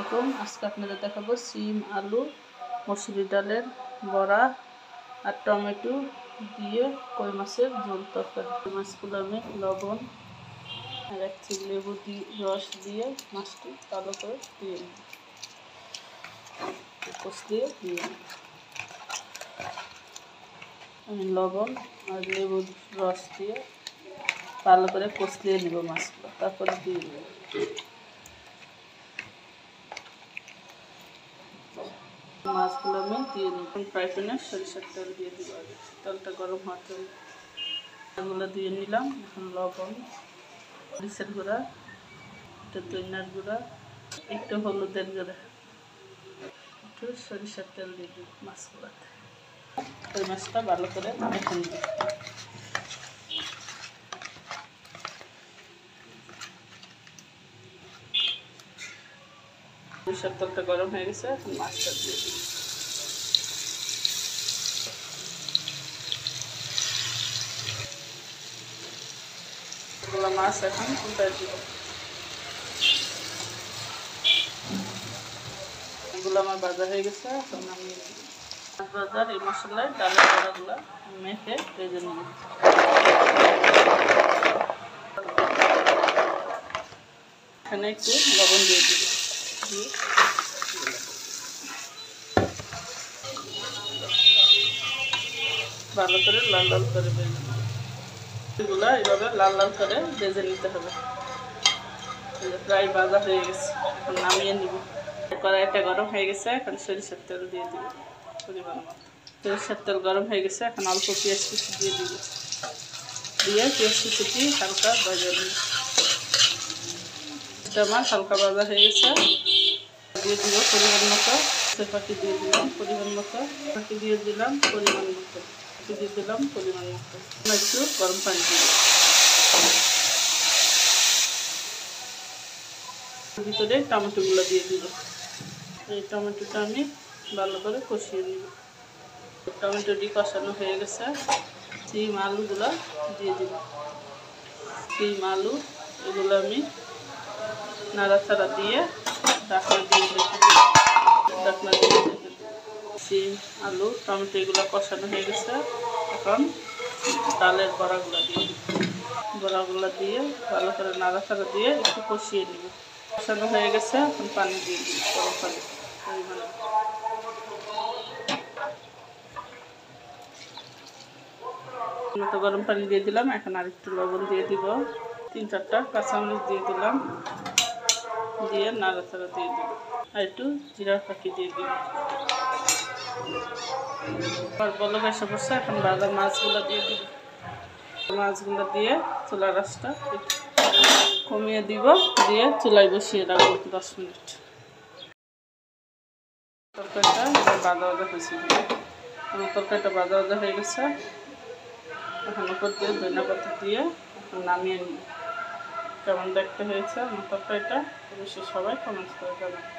আলাইকুম। আজকে আপনাদের দেখাবো সিম, আলু, মসুরি ডালের বড়া আর টমেটো দিয়ে কই মাছের ঝোল তরকারি। কই মাছগুলো আমি লবণ আর এক চিমটি লেবু রস দিয়ে মাছটি ভালো করে দিয়ে নিই, কষলিয়ে দিয়ে নিই। আমি লবণ আর লেবুর রস দিয়ে ভালো করে কষলিয়ে নিব মাছগুলো, তারপরে দিয়ে নেব। মাছগুলো আমি দিয়ে নিব। ফ্রাই প্যানে সরিষার তেল দিয়ে দিব। তেলটা গরম হওয়ার জন্য এগুলো দিয়ে নিলাম। এখন লবণ, মরিচের গুঁড়া, একটু ধনিয়ার গুঁড়া, একটু হলুদের গুঁড়া, একটু সরিষার তেল দিয়ে দিব মাছগুলোতে। ওই মাছটা ভালো করে মেখে নিব। সরিষার তেলটা গরম হয়ে গেছে, এখন মাছটা দিয়ে দিব। এগুলো মাছ এখন উল্টাই দিব। এগুলো আমার ভাজা হয়ে গেছে, এখন আমি মাছ ভাজার এই মশলায় ডালের বড়াগুলো মেখে ভেজে নিব। এখানে একটু লবণ দিয়ে দিব, দিয়ে ভালো করে লাল লাল করে ভেজে নেব। এগুলো এইভাবে লাল লাল করে ভেজে নিতে হবে। প্রায় ভাজা হয়ে গেছে, এখন নামিয়ে নিব। কড়াইটা গরম হয়ে গেছে, এখন সরিষার তেল দিয়ে দিব পরিমাণ মতো। সরিষার তেল গরম হয়ে গেছে, এখন অল্প পেঁয়াজ কুচি দিয়ে দিব। দিয়ে পেঁয়াজ কুচিটি হালকা ভাজা নিব। আমার হালকা ভাজা হয়ে গেছে, দিয়ে দিব পরিমাণ মতো পাখি দিয়ে দিলাম পরিমাণ মতো, পাখি দিয়ে দিলাম পরিমাণ মতো, দিয়ে দিলাম পরিমাণ মতো। একটু গরম পানি দিব। ভিতরে টমেটোগুলো দিয়ে দিব। এই টমেটোটা আমি ভালো করে কষিয়ে নিব। টমেটোটি কষানো হয়ে গেছে, সিম আলুগুলো দিয়ে দিব। সিম আলু এগুলো আমি নাড়াচাড়া দিয়ে ঢাকনা দিয়ে রেখে দিই। ঢাকনা দিয়ে রেখে দিই। সিম আলু টমেটো এগুলো কষানো হয়ে গেছে, এখন ডালের বড়াগুলো দিয়ে দিই। বড়াগুলো দিয়ে ভালো করে নাড়াচাড়া দিয়ে একটু কষিয়ে নিব। কষানো হয়ে গেছে, এখন পানি দিয়ে দিই, গরম পানি পরিমাণে। মতো গরম পানি দিয়ে দিলাম, এখন আর একটু লবণ দিয়ে দিব। 3-4টা কাঁচামরিচ দিয়ে দিলাম, দিয়ে নাড়াচাড়া দিয়ে দিব। আর একটু জিরার ফাঁকি দিয়ে দিব। বলক এসে বসে, এখন ভাজা মাছগুলো দিয়ে দিব। মাছগুলো দিয়ে চুলার আঁচটা কমিয়ে দিব, দিয়ে চুলায় বসিয়ে রাখবো 10 মিনিট। তরকারিটা ভাজা ভাজা হয়েছে, আমার তরকারিটা ভাজা ভাজা হয়ে গেছে। এখন উপর দিয়ে ধনিয়া পাতা দিয়ে এখন নামিয়ে নিই। কেমন দেখতে হয়েছে আমার তরকারিটা অবশ্যই সবাই কমেন্ট করে জানাবেন।